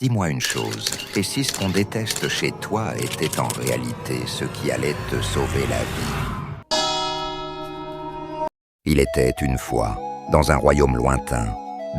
Dis-moi une chose, et si ce qu'on déteste chez toi était en réalité ce qui allait te sauver la vie? Il était une fois, dans un royaume lointain,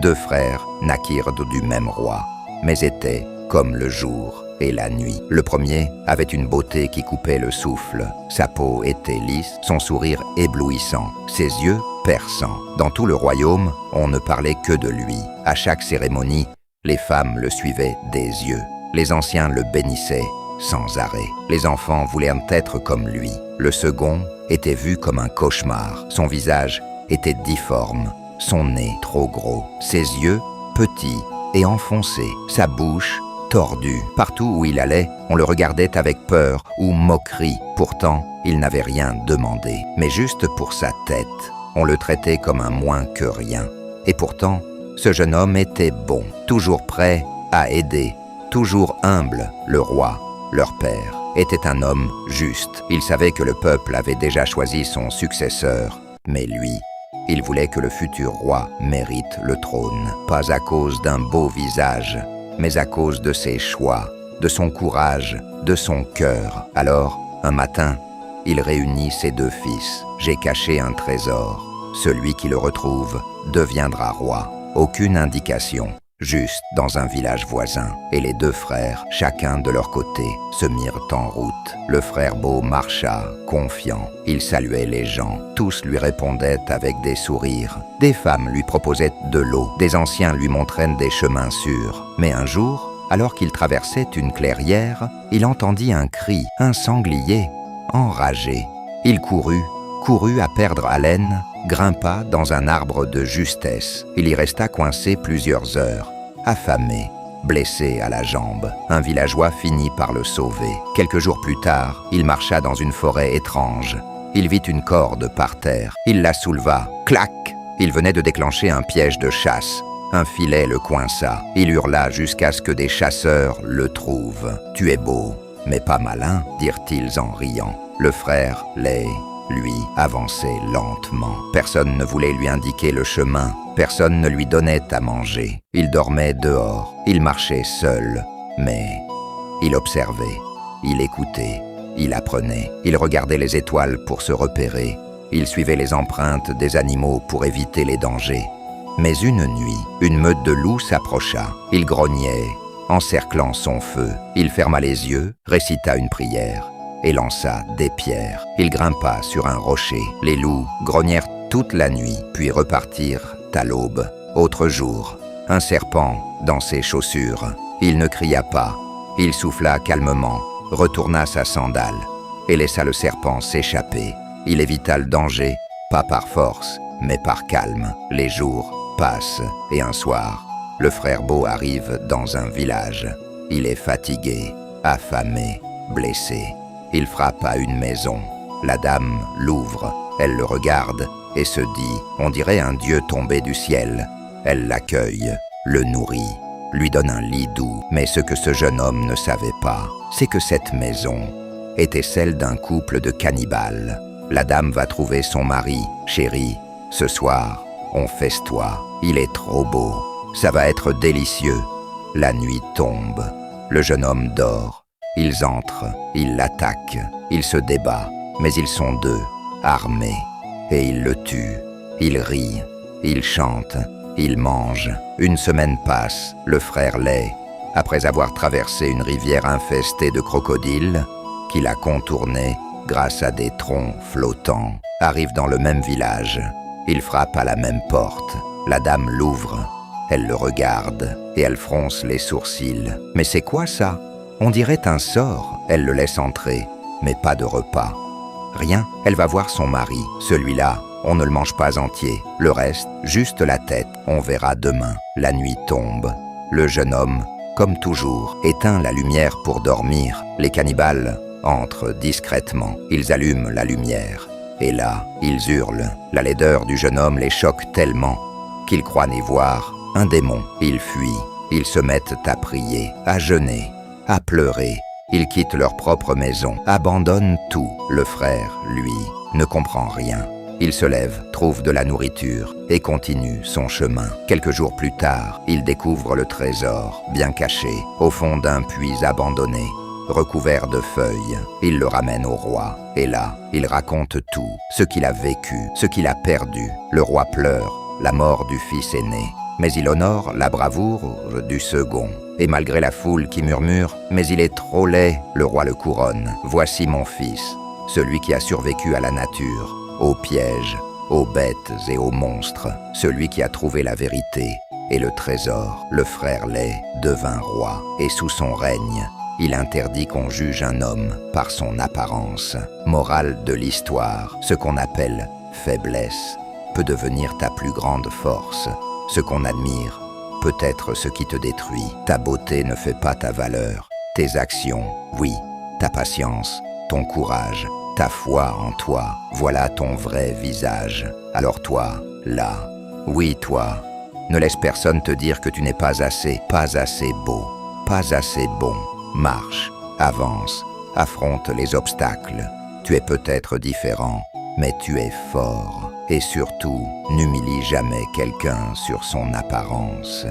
deux frères naquirent du même roi, mais étaient comme le jour et la nuit. Le premier avait une beauté qui coupait le souffle, sa peau était lisse, son sourire éblouissant, ses yeux perçants. Dans tout le royaume, on ne parlait que de lui. À chaque cérémonie, les femmes le suivaient des yeux. Les anciens le bénissaient sans arrêt. Les enfants voulaient être comme lui. Le second était vu comme un cauchemar. Son visage était difforme, son nez trop gros, ses yeux petits et enfoncés, sa bouche tordue. Partout où il allait, on le regardait avec peur ou moquerie. Pourtant, il n'avait rien demandé. Mais juste pour sa tête, on le traitait comme un moins que rien. Et pourtant, ce jeune homme était bon, toujours prêt à aider, toujours humble. Le roi, leur père, était un homme juste. Il savait que le peuple avait déjà choisi son successeur, mais lui, il voulait que le futur roi mérite le trône, pas à cause d'un beau visage, mais à cause de ses choix, de son courage, de son cœur. Alors, un matin, il réunit ses deux fils. J'ai caché un trésor. Celui qui le retrouve deviendra roi. Aucune indication, juste dans un village voisin. Et les deux frères, chacun de leur côté, se mirent en route. Le frère beau marcha, confiant. Il saluait les gens. Tous lui répondaient avec des sourires. Des femmes lui proposaient de l'eau. Des anciens lui montraient des chemins sûrs. Mais un jour, alors qu'il traversait une clairière, il entendit un cri, un sanglier, enragé. Il courut à perdre haleine, grimpa dans un arbre de justesse. Il y resta coincé plusieurs heures, affamé, blessé à la jambe. Un villageois finit par le sauver. Quelques jours plus tard, il marcha dans une forêt étrange. Il vit une corde par terre. Il la souleva. Clac! Il venait de déclencher un piège de chasse. Un filet le coinça. Il hurla jusqu'à ce que des chasseurs le trouvent. « Tu es beau, mais pas malin », dirent-ils en riant. Le frère lui, avançait lentement. Personne ne voulait lui indiquer le chemin. Personne ne lui donnait à manger. Il dormait dehors. Il marchait seul. Mais il observait. Il écoutait. Il apprenait. Il regardait les étoiles pour se repérer. Il suivait les empreintes des animaux pour éviter les dangers. Mais une nuit, une meute de loups s'approcha. Il grognait, encerclant son feu. Il ferma les yeux, récita une prière et lança des pierres. Il grimpa sur un rocher. Les loups grognèrent toute la nuit, puis repartirent à l'aube. Autre jour, un serpent dans ses chaussures. Il ne cria pas. Il souffla calmement, retourna sa sandale et laissa le serpent s'échapper. Il évita le danger, pas par force, mais par calme. Les jours passent et un soir, le frère beau arrive dans un village. Il est fatigué, affamé, blessé. Il frappe à une maison. La dame l'ouvre. Elle le regarde et se dit « On dirait un dieu tombé du ciel ». Elle l'accueille, le nourrit, lui donne un lit doux. Mais ce que ce jeune homme ne savait pas, c'est que cette maison était celle d'un couple de cannibales. La dame va trouver son mari. « Chérie, ce soir, on festoie. Il est trop beau. Ça va être délicieux. » La nuit tombe. Le jeune homme dort. Ils entrent, ils l'attaquent, il se débat, mais ils sont deux, armés, et ils le tuent. Ils rient, ils chantent, ils mangent. Une semaine passe, le frère laid, après avoir traversé une rivière infestée de crocodiles, qui la contournait grâce à des troncs flottants, arrive dans le même village. Il frappe à la même porte. La dame l'ouvre, elle le regarde, et elle fronce les sourcils. « Mais c'est quoi ça ? On dirait un sort. » Elle le laisse entrer, mais pas de repas. Rien, elle va voir son mari. Celui-là, on ne le mange pas entier. Le reste, juste la tête. On verra demain. La nuit tombe. Le jeune homme, comme toujours, éteint la lumière pour dormir. Les cannibales entrent discrètement. Ils allument la lumière. Et là, ils hurlent. La laideur du jeune homme les choque tellement qu'ils croient y voir un démon. Ils fuient. Ils se mettent à prier, à jeûner, à pleurer. Ils quittent leur propre maison, abandonnent tout. Le frère, lui, ne comprend rien. Il se lève, trouve de la nourriture et continue son chemin. Quelques jours plus tard, il découvre le trésor, bien caché, au fond d'un puits abandonné. Recouvert de feuilles, il le ramène au roi. Et là, il raconte tout, ce qu'il a vécu, ce qu'il a perdu. Le roi pleure, la mort du fils aîné. Mais il honore la bravoure du second. Et malgré la foule qui murmure « Mais il est trop laid », le roi le couronne. « Voici mon fils, celui qui a survécu à la nature, aux pièges, aux bêtes et aux monstres, celui qui a trouvé la vérité et le trésor. » Le frère laid devint roi, et sous son règne, il interdit qu'on juge un homme par son apparence. Morale de l'histoire, ce qu'on appelle faiblesse peut devenir ta plus grande force. Ce qu'on admire peut être ce qui te détruit. Ta beauté ne fait pas ta valeur. Tes actions, oui, ta patience, ton courage, ta foi en toi, voilà ton vrai visage. Alors toi, là, oui toi, ne laisse personne te dire que tu n'es pas assez beau, pas assez bon. Marche, avance, affronte les obstacles. Tu es peut-être différent, mais tu es fort. Et surtout, n'humilie jamais quelqu'un sur son apparence.